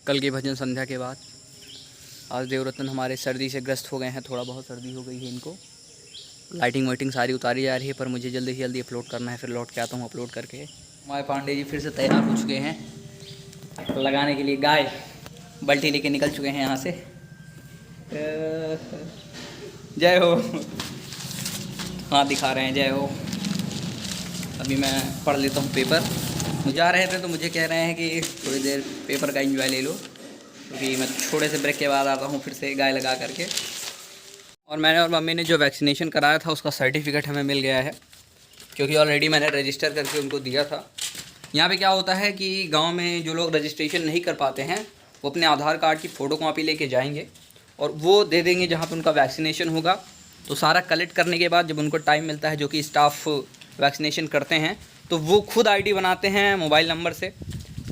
कल की भजन संध्या के बाद आज देवरत्न हमारे सर्दी से ग्रस्त हो गए हैं, थोड़ा बहुत सर्दी हो गई है इनको। लाइटिंग वाइटिंग सारी उतारी जा रही है, पर मुझे जल्दी से जल्दी अपलोड करना है, फिर लौट के आता हूँ अपलोड करके। हमारे पांडे जी फिर से तैयार हो चुके हैं लगाने के लिए। गाय बल्टी लेके निकल चुके हैं यहाँ से। जय हो, हाथ दिखा रहे हैं जय हो। अभी मैं पढ़ लेता हूँ पेपर। जा रहे थे तो मुझे कह रहे हैं कि थोड़ी देर पेपर का एंजॉय ले लो, क्योंकि मैं थोड़े से ब्रेक के बाद आता हूँ फिर से गाय लगा करके। और मैंने और मम्मी ने जो वैक्सीनेशन कराया था उसका सर्टिफिकेट हमें मिल गया है, क्योंकि ऑलरेडी मैंने रजिस्टर करके उनको दिया था। यहाँ पे क्या होता है कि गांव में जो लोग रजिस्ट्रेशन नहीं कर पाते हैं वो अपने आधार कार्ड की फ़ोटो कॉपी लेके जाएंगे और वो दे देंगे जहाँ पे उनका वैक्सीनेशन होगा। तो सारा कलेक्ट करने के बाद जब उनको टाइम मिलता है, जो कि स्टाफ वैक्सीनेशन करते हैं, तो वो खुद आईडी बनाते हैं मोबाइल नंबर से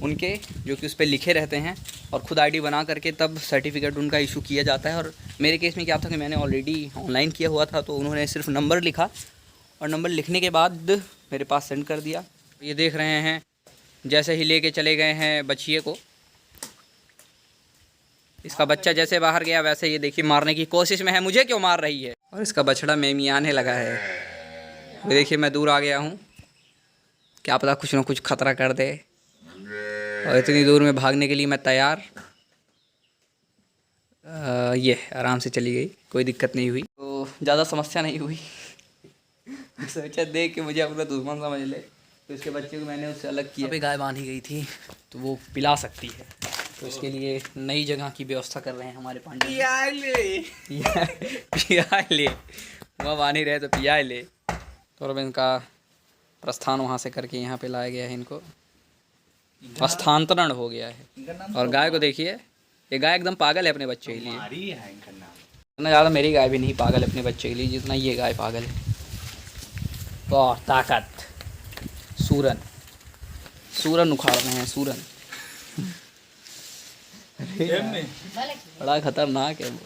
उनके, जो कि उस पर लिखे रहते हैं, और ख़ुद आईडी बना करके तब सर्टिफिकेट उनका इशू किया जाता है। और मेरे केस में क्या था कि मैंने ऑलरेडी ऑनलाइन किया हुआ था, तो उन्होंने सिर्फ नंबर लिखा और नंबर लिखने के बाद मेरे पास सेंड कर दिया। ये देख रहे हैं जैसे ही लेके चले गए हैं बच्चिए को, इसका बच्चा जैसे बाहर गया वैसे ये देखिए मारने की कोशिश में है। मुझे क्यों मार रही है? और इसका बछड़ा मेमियाने लगा है। ये देखिए मैं दूर आ गया हूँ, क्या पता कुछ ना कुछ खतरा कर दे। और इतनी दूर में भागने के लिए मैं तैयार। ये आराम से चली गई, कोई दिक्कत नहीं हुई, तो ज़्यादा समस्या नहीं हुई। सोचा देख के मुझे अपना दुश्मन समझ ले, तो इसके बच्चे को मैंने उससे अलग किया। अभी गाय बांधी गई थी तो वो पिला सकती है, तो इसके लिए नई जगह की व्यवस्था कर रहे हैं हमारे पांडे। पिया ले वहाँ बांध रहे तो पिया ले। तो अब इनका प्रस्थान वहाँ से करके यहाँ पे लाया गया है, इनको स्थानांतरण हो गया है। और गाय को देखिए, ये गाय एकदम पागल है अपने बच्चे के लिए। इतना ज़्यादा मेरी गाय भी नहीं पागल है अपने बच्चे के लिए जितना ये गाय पागल है। वाह ताकत, सूरन सूरन उखाड़ रहे हैं, सूरन बड़ा खतरनाक है वो।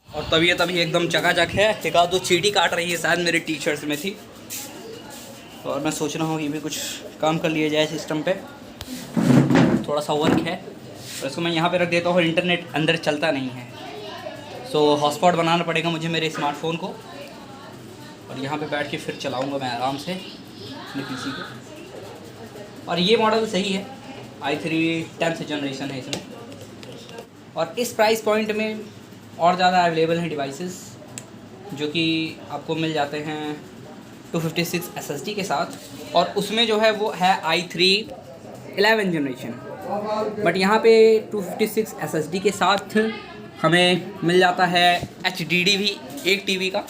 और तबीयत अभी एकदम चकाचक है। एक आध दो चींटी काट रही है, शायद मेरे टी शर्ट्स में थी, और मैं सोच रहा हूँ कि भी कुछ काम कर लिया जाए सिस्टम पे, थोड़ा सा वर्क है। और इसको मैं यहाँ पे रख देता हूँ, इंटरनेट अंदर चलता नहीं है, सो हॉटस्पॉट बनाना पड़ेगा मुझे मेरे स्मार्टफोन को, और यहाँ पे बैठ के फिर चलाऊँगा मैं आराम से अपने पीसी को। और ये मॉडल सही है, i3 10th जनरेशन है इसमें। और इस प्राइस पॉइंट में और ज़्यादा अवेलेबल हैं डिवाइसेस, जो कि आपको मिल जाते हैं 256 SSD के साथ, और उसमें जो है वो है i3 11th जनरेशन। बट यहाँ पे 256 SSD के साथ हमें मिल जाता है HDD भी 1 TB का,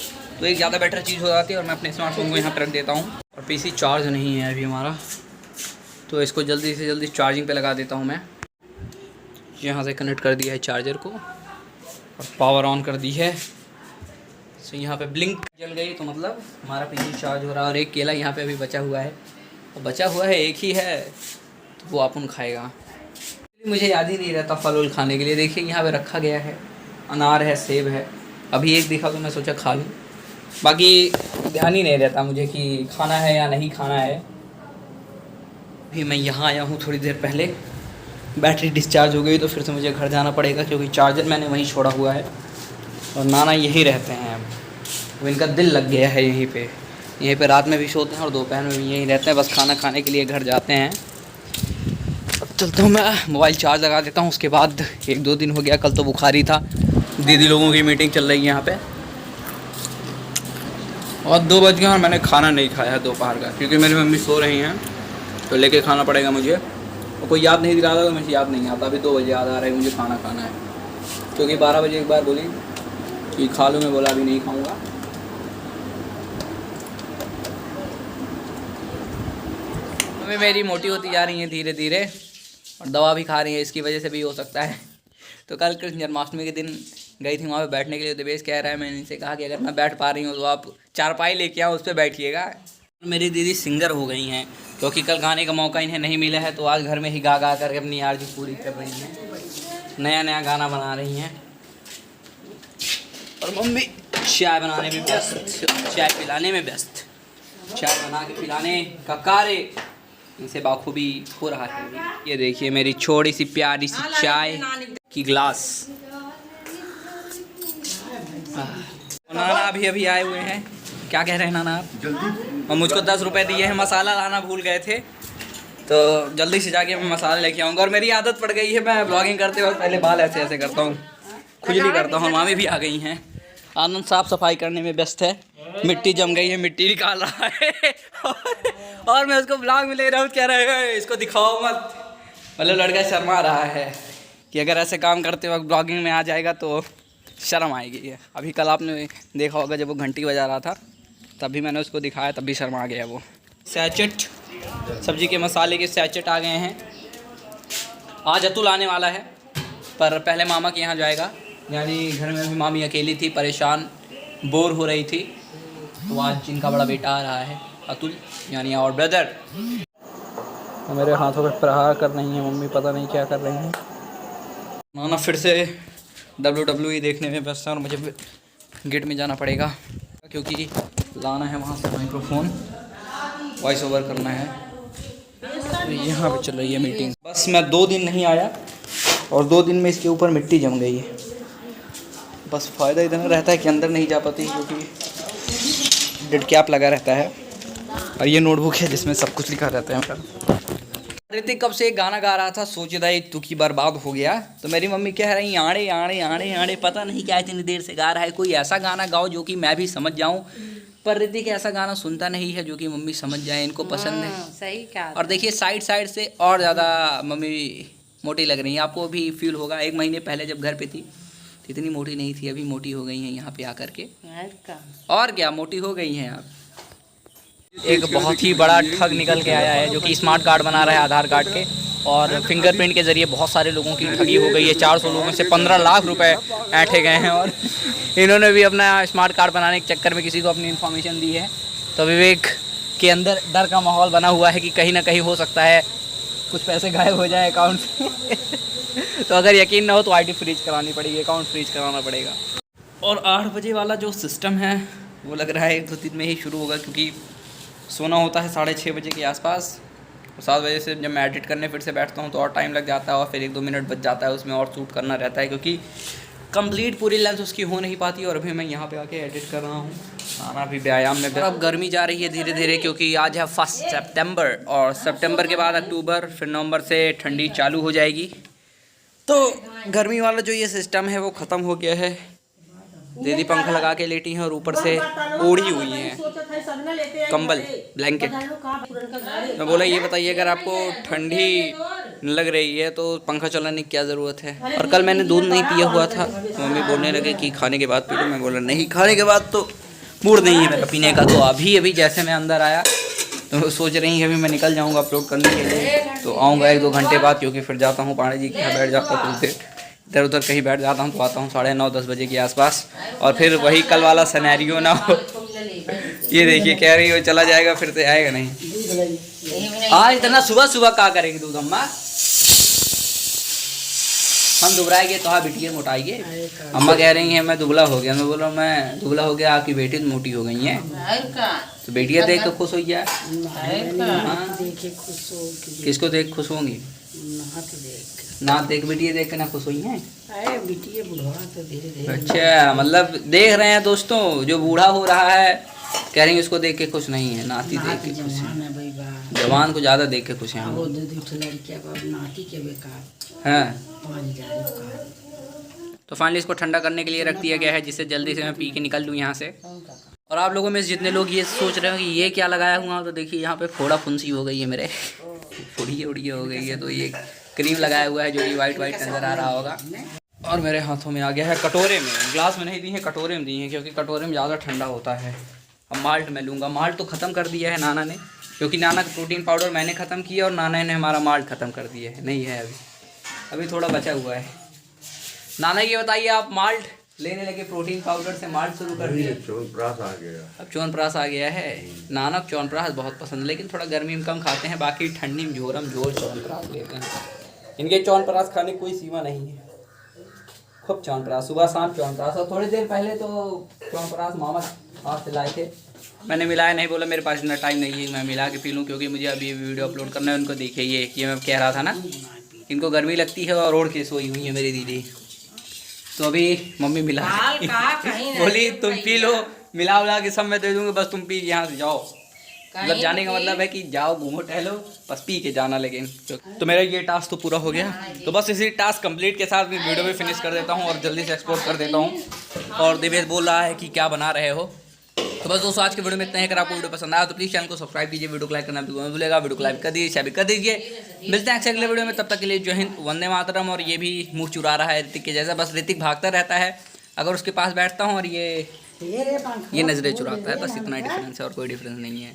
तो एक ज़्यादा बेटर चीज़ हो जाती है। और मैं अपने स्मार्टफोन को यहाँ पर रख देता हूँ। और पीसी चार्ज नहीं है अभी हमारा, तो इसको जल्दी से जल्दी चार्जिंग पे लगा देता हूँ मैं। यहाँ से कनेक्ट कर दिया है चार्जर को और पावर ऑन कर दी है। तो यहाँ पे ब्लिंक जल गई, तो मतलब हमारा पीसी चार्ज हो रहा है। और एक केला यहाँ पे अभी बचा हुआ है, और बचा हुआ है एक ही है, तो वो अपन खाएगा। मुझे याद ही नहीं रहता फल उल खाने के लिए। देखिए यहाँ पे रखा गया है, अनार है, सेब है। अभी एक देखा तो मैं सोचा खा लूँ, बाकी ध्यान ही नहीं रहता मुझे कि खाना है या नहीं खाना है। अभी मैं यहाँ आया हूँ थोड़ी देर पहले, बैटरी डिस्चार्ज हो गई, तो फिर से मुझे घर जाना पड़ेगा, क्योंकि चार्जर मैंने वहीं छोड़ा हुआ है। और नाना यहीं रहते हैं, अब इनका दिल लग गया है यहीं पे रात में भी सोते हैं और दोपहर में भी यहीं रहते हैं। बस खाना खाने के लिए घर जाते हैं। अब चलता हूँ मैं, मोबाइल चार्ज लगा देता हूँ। उसके बाद 1-2 दिन हो गया, कल तो बुखारी था, दीदी लोगों की मीटिंग चल रही है यहाँ पे, और 2 बज गए और मैंने खाना नहीं खाया दोपहर का, क्योंकि मेरी मम्मी सो रही हैं, तो लेके खाना पड़ेगा मुझे। और कोई याद नहीं दिलाता तो मुझे याद नहीं आता। अभी 2 बजे याद आ रहा है मुझे खाना खाना है, क्योंकि 12 बजे एक बार बोली कि खा लो, मैं बोला अभी नहीं खाऊंगा। मम्मी मेरी मोटी होती जा रही है धीरे धीरे, और दवा भी खा रही है, इसकी वजह से भी हो सकता है। तो कल कृष्ण जन्माष्टमी के दिन गई थी वहाँ पे बैठने के लिए। देवेश कह रहा है, मैंने इनसे कहा कि अगर मैं बैठ पा रही हूँ तो आप चारपाई लेके आओ, उस पर बैठिएगा। मेरी दीदी सिंगर हो गई हैं, क्योंकि कल गाने का मौका इन्हें नहीं मिला है, तो आज घर में ही गा गा करके अपनी आरज़ू पूरी कर रही हैं, नया नया गाना बना रही हैं। और मम्मी चाय बनाने में व्यस्त, चाय पिलाने में व्यस्त, चाय बना के पिलाने का कार्य इनसे बाखूबी हो रहा है। ये देखिए मेरी छोटी सी प्यारी सी चाय की ग्लास। नाना अभी अभी आए हुए हैं। क्या कह रहे हैं नाना आप? जल्दी। और मुझको 10 रुपए दिए हैं, मसाला लाना भूल गए थे तो जल्दी से जाके मैं मसाला लेके आऊँगा। और मेरी आदत पड़ गई है, मैं ब्लॉगिंग करते वक्त पहले बाल ऐसे ऐसे करता हूँ, खुजली करता हूँ। मामी भी आ गई हैं। आनंद साफ सफाई करने में व्यस्त है, मिट्टी जम गई है, मिट्टी निकाल रहा है और मैं उसको ब्लॉग में ले रहा हूँ, कह रहा है इसको दिखाओ मत। मतलब लड़का शर्मा रहा है कि अगर ऐसे काम करते वक्त ब्लॉगिंग में आ जाएगा तो शर्म आएगी। अभी कल आपने देखा होगा जब वो घंटी बजा रहा था तभी मैंने उसको दिखाया, तब भी शर्मा गया वो। सैचेट, सब्जी के मसाले के सैचेट आ गए हैं। आज अतुल आने वाला है पर पहले मामा के यहाँ जाएगा, यानी घर में भी मामी अकेली थी, परेशान बोर हो रही थी, तो आज इनका बड़ा बेटा आ रहा है अतुल, यानी और ब्रदर। तो मेरे हाथों पर प्रहार कर रही हैं मम्मी, पता नहीं क्या कर रही हैं। नाना फिर से WWE देखने में व्यस्त है और मुझे गेट में जाना पड़ेगा क्योंकि लाना है वहाँ से माइक्रोफोन, वॉइस ओवर करना है। तो यहाँ पे चल रही है मीटिंग। बस मैं 2 दिन नहीं आया और 2 दिन में इसके ऊपर मिट्टी जम गई है। बस फ़ायदा इतना रहता है कि अंदर नहीं जा पाती क्योंकि डेड कैप लगा रहता है और ये नोटबुक है जिसमें सब कुछ लिखा रहता है मेरा। ऋतिक कब से एक गाना गा रहा था, सोचता है तू की बर्बाद हो गया, तो मेरी मम्मी कह रही आड़े आड़े आड़े आड़े, पता नहीं क्या इतनी देर से गा रहा है, कोई ऐसा गाना गाओ जो कि मैं भी समझ जाऊं। पर ऋतिक ऐसा गाना सुनता नहीं है जो कि मम्मी समझ जाए, इनको पसंद है। सही क्या। और देखिए साइड साइड से और ज़्यादा मम्मी मोटी लग रही हैं, आपको भी फील होगा। 1 महीने पहले जब घर पे थी तो इतनी मोटी नहीं थी, अभी मोटी हो गई हैं यहाँ पे आकर के। और क्या मोटी हो गई हैं आप। एक बहुत ही बड़ा ठग निकल के आया है जो कि स्मार्ट कार्ड बना रहा है आधार कार्ड के, और फिंगरप्रिंट के ज़रिए बहुत सारे लोगों की ठगी हो गई है। 400 लोगों में से 15 लाख रुपए ऐंठे गए हैं और इन्होंने भी अपना स्मार्ट कार्ड बनाने के चक्कर में किसी को अपनी इन्फॉर्मेशन दी है। तो विवेक के अंदर डर का माहौल बना हुआ है कि कहीं ना कहीं हो सकता है कुछ पैसे गायब हो जाए अकाउंट से तो अगर यकीन ना हो तो आईडी फ्रीज करानी पड़ेगी, अकाउंट फ्रीज कराना पड़ेगा। और 8 बजे वाला जो सिस्टम है वो लग रहा है 1-2 दिन में ही शुरू होगा क्योंकि सोना होता है 6:30 बजे के आसपास। 7 बजे से जब मैं एडिट करने फिर से बैठता हूँ तो और टाइम लग जाता है और फिर 1-2 मिनट बच जाता है उसमें और शूट करना रहता है क्योंकि कंप्लीट पूरी लेंथ उसकी हो नहीं पाती। और अभी मैं यहाँ पे आके एडिट कर रहा हूँ, आना भी व्यायाम में। अब गर्मी जा रही है धीरे धीरे क्योंकि आज है 1 सितंबर और सितंबर के बाद अक्टूबर, फिर नवंबर से ठंडी चालू हो जाएगी। तो गर्मी वाला जो ये सिस्टम है वो ख़त्म हो गया है। दीदी पंखा लगा के लेटी हैं और ऊपर से ओढ़ी हुई हैं कंबल, ब्लैंकेट। मैं बोला ये बताइए अगर आपको ठंडी लग रही है तो पंखा चलाने की क्या ज़रूरत है। और कल मैंने दूध नहीं पिया हुआ था, मम्मी बोलने लगे कि खाने के बाद पी लो। मैं बोला नहीं, खाने के बाद तो मूड नहीं है मेरा पीने का। तो अभी जैसे मैं अंदर आया तो सोच रही है अभी मैं निकल जाऊँगा अपलोड करने के लिए, तो आऊँगा 1-2 घंटे बाद क्योंकि फिर जाता हूँ पांडे जी के यहाँ, बैठ जाता हूँ कुछ देर, इधर उधर कहीं बैठ जाता हूँ तो आता हूँ 9:30-10 बजे के आसपास। और फिर वही कल वाला सिनेरियो ना हो। ये देखिए कह रही हो चला जाएगा फिर से आएगा नहीं। आज इतना सुबह सुबह क्या करेंगे दूध अम्मा, हम दुबराएंगे तो हाँ बिटिया मोटाएंगे। अम्मा कह रही हैं मैं दुबला हो गया। मैं बोला मैं दुबला हो गया, आपकी बेटी तो मोटी हो गई है, तो बेटियाँ देख के खुश हो जाए। किसको देख खुश होंगी? ना देख बेटिया देख के ना खुश हुई हैं। अच्छा मतलब देख रहे हैं दोस्तों, जो बूढ़ा हो रहा है कह रही उसको देख के खुश नहीं है, नाती देख के खुश है। जवान को ज़्यादा देख के खुश हैं। हाँ तो फाइनली इसको ठंडा करने के लिए रख दिया गया है जिससे जल्दी से मैं पी के निकल लूँ यहाँ से। और आप लोगों में से जितने लोग ये सोच रहे हो कि ये क्या लगाया हुआ, तो देखिए यहाँ पे फोड़ा फुंसी हो गई है मेरे, फुड़िया उड़िया हो गई है। तो ये क्रीम लगाया हुआ है जो कि वाइट नज़र आ रहा होगा। और मेरे हाथों में आ गया है कटोरे में, ग्लास में नहीं दी है कटोरे में दी है क्योंकि कटोरे में ज़्यादा ठंडा होता है। अब माल्ट मैं लूँगा। माल्ट तो ख़त्म कर दिया है नाना ने, क्योंकि नाना का प्रोटीन पाउडर मैंने ख़त्म किया और नाना ने हमारा माल्ट ख़त्म कर दिया है। नहीं है अभी थोड़ा बचा हुआ है। नाना ये बताइए आप माल्ट लेने लगे प्रोटीन पाउडर से माल्ट शुरू कर दिए? च्यवनप्राश आ गया। अब च्यवनप्राश आ गया है। नाना को च्यवनप्राश बहुत पसंद है लेकिन थोड़ा गर्मी में कम खाते हैं, बाकी ठंडी में झोरम झोर च्यवनप्राश लेते हैं। इनके च्यवनप्राश खाने की कोई सीमा नहीं है, खूब च्यवनप्राश, सुबह शाम च्यवनप्राश। और थोड़ी देर पहले तो च्यवनप्राश मामा हाथ से लाए थे मैंने मिलाया नहीं, बोला मेरे पास इतना टाइम नहीं है मैं मिला के पी लूँ, क्योंकि मुझे अभी वीडियो अपलोड करना है। उनको देखिए ये मैं कह रहा था ना, इनको गर्मी लगती है और ओढ़ के सोई हुई है मेरी दीदी। तो अभी मम्मी मिला बोली तुम पी लो, मिला उला के सब मैं दे दूँगी, बस तुम पी यहाँ से जाओ। मतलब जाने का मतलब है कि जाओ घूमो टहलो, बस पी के जाना। लेकिन तो मेरा ये टास्क तो पूरा हो गया, तो बस इसी टास्क कंप्लीट के साथ मैं वीडियो भी फिनिश कर देता हूँ और जल्दी से एक्सपोर्ट कर देता हूँ। और दिवेश बोल रहा है कि क्या बना रहे हो। तो बस दोस्तों आज के वीडियो में इतना ही। अगर आपको वीडियो पसंद आया तो प्लीज़ चैनल को सब्सक्राइब कीजिए, वीडियो को लाइक करना बिल्कुल मत भूलिएगा, वीडियो को लाइक कर दीजिए, शेयर भी कर दीजिए। मिलते हैं अगले वीडियो में, तब तक के लिए जय हिंद, वंदे मातरम। और ये भी मुँह चुरा रहा है ऋतिक के जैसा, बस ऋतिक भागता रहता है अगर उसके पास बैठता हूँ और ये नज़रें चुराता है, बस इतना ही डिफरेंस है और कोई डिफरेंस नहीं है।